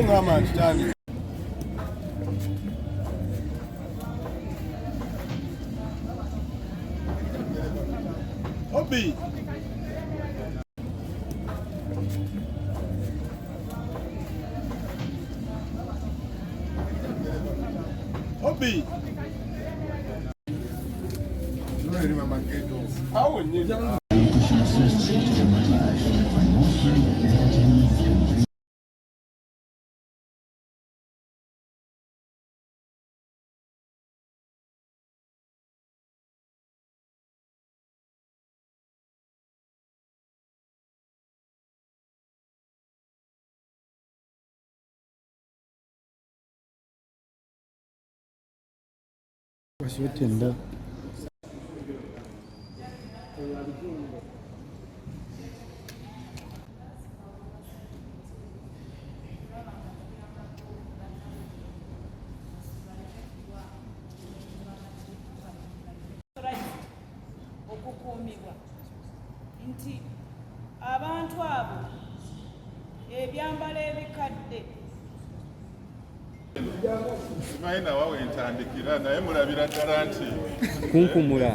ngama kitani. Obi. Obi. Really mama kedo. How ni Wasitenda okukuumibwa nti abantu abo ebyambalo ebikadde simaina wawe ntandikira naye mulabira ddala nti kunkumula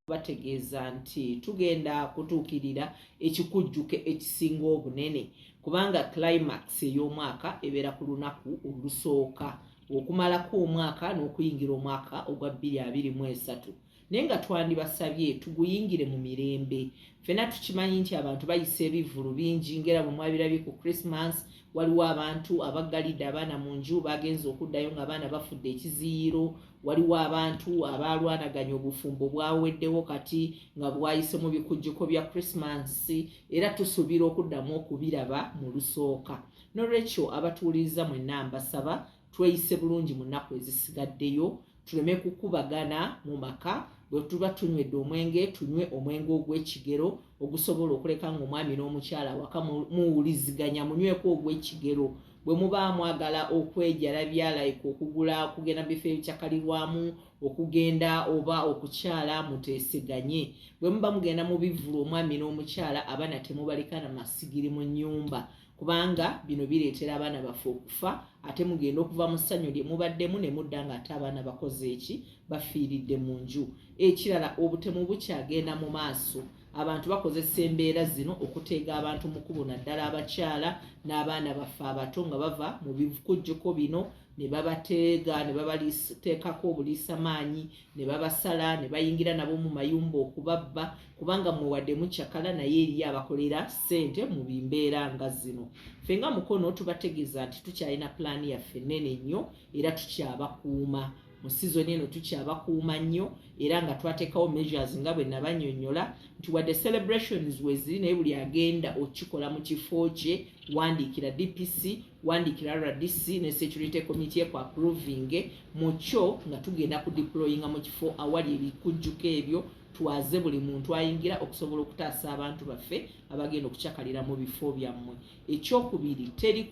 bategeeza nti tugenda kutuukirira ekikujjuko ekisinga obunene kubanga climax ey'omwaka ebeera ku lunaku olusooka okumalako omwaka n'okuyingira omwaka ogwa 2023 naye nga twandibasabye tuguyingire mu mirembe. Ffenna tukimanyi nti abantu bayisa ebivvulu bingi ngera bwe mwabirabye ku Christmas. Waliwo abantu abaggalidde abaana mu nju bagenza okuddayo nga abaana bafudde ekiziyiiro. Waliwo abantu abalwanaganya obufumbo bwaweddewo kati nga bwayise mu bikujjuko bya Christmas era tusuubira okuddamu okubiraba mu lusooka. N'olwekyo abatuuliriza mwenna mbasaba tweyise bulungi mu nnaku ezisigaddeyo tuleme kukubagana mu maka. Bwe tuba tunywedde omwenge tunywe omwenge ogw'ekigero ogusobola okuleka ng'omwami n'omukyala waka muwuliziganya munyweko ogw'ekigero. Bwe muba mwagala okwejalabya like okugenda bifo ebikyakalirwamu okugenda oba okukyala muteeseganye. Bwe muba mugenda mu bivvulu omwami n'omukyala abaana temubaleka na masigiri mu nnyumba kubanga bino bireetera abaana baffe okufa ate mugenda okuva mu ssanyu lye mubaddemu ne mudda nga ate abaana bakoze eki bafiiridde mu nju. Ekirala obutemu bukyagenda mu maaso. Abantu bakozesa embeera zino okuteega abantu mu kkubo naddala abakyala n'abaana baffe abato nga bava mu bikujjuko bino ne babateega ne babateekako obuliisamaanyi ne babasala ne bayingira nabo mu mayumba okubabba kubanga muwadde mukyakala naye eriyo abakolera ssente mu bimbeera nga zino. Ffe nga mukono tubategeeza nti tukyalina pulaani yaffe nnene nnyo era tukyabakuuma. Mu season eno tukyabakuuma nnyo era nga twateekawo measures nga bwe nabannyonnyola nti wadde celebrations weziri naye buli agenda okikola mu kifo kye wandiikira DPC wandiikira RDC ne security committee ku approving mu kyo nga tugenda ku deployinga mu kifo awali ebikujjuko ebyo twaze buli muntu ayingira okusobola okutaasa abantu baffe abagenda okukyakalira mu bifo byammwe. Ekyokubiri teri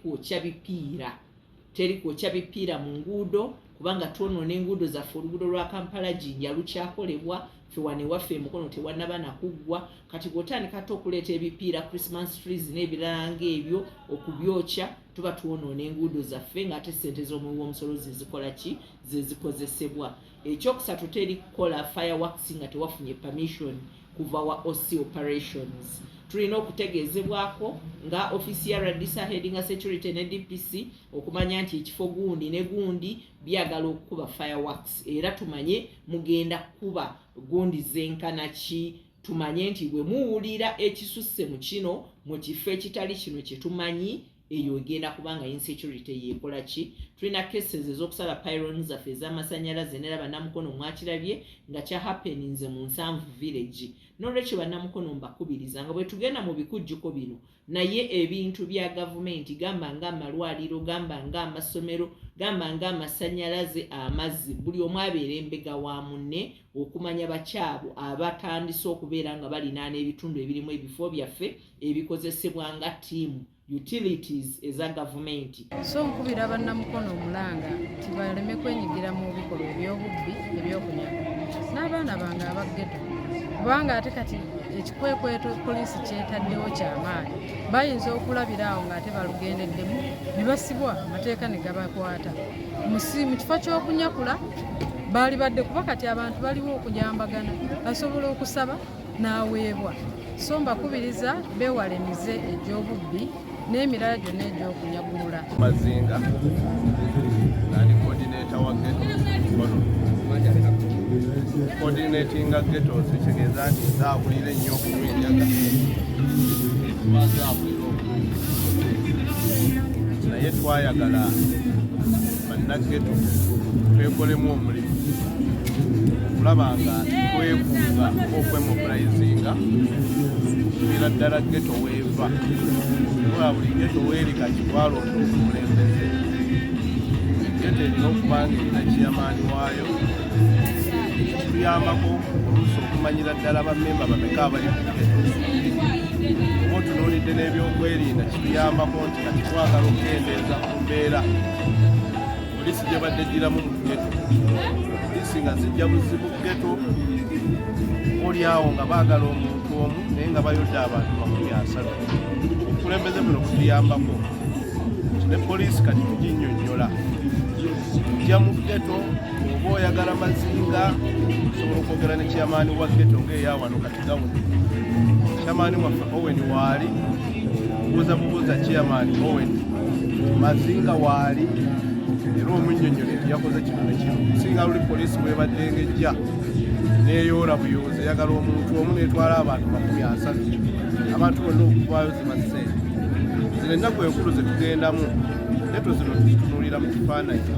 kwokya bipiira mu nguudo kubanga twonoona enguudo zaffe. Oluguudo lwa Kampala Jinja lukyakolebwa ffe wano ewaffe Emukono tewannaba nakuggwa kati bw'otandika ate okuleeta ebipiira Christmas trees n'ebirala ng'ebyo okubyokya tuba twonoona enguudo zaffe ng'ate ssente z'omuwi w'omusolo zezikola ki zezikozesebwa. ekyokusatu teri kukola fireworks nga tewafunye permission kuva wa OC operations. Tulina okutegeezebwako nga ofisi ya Radisa heading security ne DPC okumanya nti ekifo gundi ne gundi byagala okukuba fireworks era tumanye mugenda kuba gundi zenkana ki, tumanye nti bwe muwulira ekisusse mu kino mu kifo ekitali kino kye tumanyi eyo egenda kubanga insecurity yekola ki. Tulina cases ez'okusala pylons zaffe ez'amasannyalaze neraba Namukono mwakirabye nga kya happeninze mu Nsanvu village. N'olwekyo bannamukono mbakubiriza nga bwe tugenda mu bikujjuko bino naye ebintu bya gavumenti gamba nga amalwaliro, gamba nga amasomero, gamba nga amasannyalaze, amazzi, buli omu abeera embega wa munne okumanya bakyabo abatandise okubeera nga balinaana ebitundu ebirimu ebifo byaffe ebikozesebwa nga ttiimu utilities eza gavumenti. So nkubira bannamukono omulanga nti baleme kwenyigira mu bikolwa ebyobubbi ebyokunyaga n'abaana bange abaggeto, kubanga ate kati ekikwekweto poliisi kyetaddewo kyamaanyi. Bayinza okulabira awo ng'ate balugendeddemu ne basibwa amateeka ne gabakwata. Mu kifo ky'okunyakula baali badde kuba kati abantu baliwo okujambagana basobola okusaba n'aweebwa. So mbakubiriza beewale emize egy'obubbi n'emirala gyonna egy'okunyagulula. Mazinga nali coordinator wa ghetto coordinating ghetto kitegeeza nti nzaabulira ennyo okunywa enjaga naye twayagala bannaghetto twekolemu omulimu kulaba nga twekunga okwemobilizinga kubeera ddala ghetto weeva oba buli ghetto weeri kati twalonda okulembeze ghetto erina okuba nga erina kiyamaani waayo kituyambako oluusi okumanyira ddala bammemba bameka abali ku ghetto. Oba otunuulidde n'ebyokwerinda kituyambako nti kati twagala okukendeeza ku mbeera poliisi gye badde ggiramu mu ghetto. Poliisi nga zijja buzibu ghetto oli awo nga baagala omuntu omu naye nga bayodde abantu 30. Obukulembeze buno butuyambako ne poliisi kati tuginnyonnyola tujja mu ghetto oba oyagala mazinga osobola okwogera ne kyamaani wa ghetto ng'eyawano kati gawuni kyamaani waffe Owen waali buuza kyamaani Owen mazinga waali era omunnyonnyole nti yakoze kino ne kino. Singa luli poliisi bwebadde ng'ejja neeyoola buyoozi eyagala omuntu omu neetwala abantu 30 abantu bonna okuvaayo zimasente. Zino ennaku enkulu ze tugendamu ghetto zino tuzitunuulira mu kifaananyi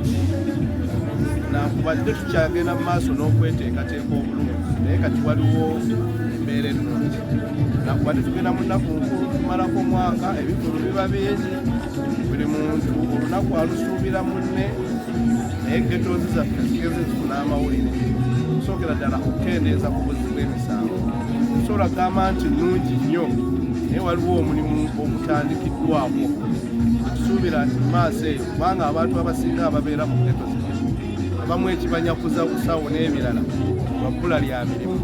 nakubadde tukyagenda mu maaso n'okweteekateeka obulungi naye kati waliwo embeera ennungi. Nakubadde tugenda mu nnaku nkulu tumalako omwaka ebikulu biba bingi buli muntu olunaku alusuubira munne naye ghettozi zaffe zigeze zifuna amawulire okusookera ddala okukendeeza ku buzzi bw'emisango. Tusobola kugamba nti nnungi nnyo naye waliwo omulimu ogutandikiddwako tusuubira nti mu maaso eyo kubanga abantu abasinga ababeera mu ghetto zino abamu ekibanyakuza busawo n'ebirala wabbula lya mirimu.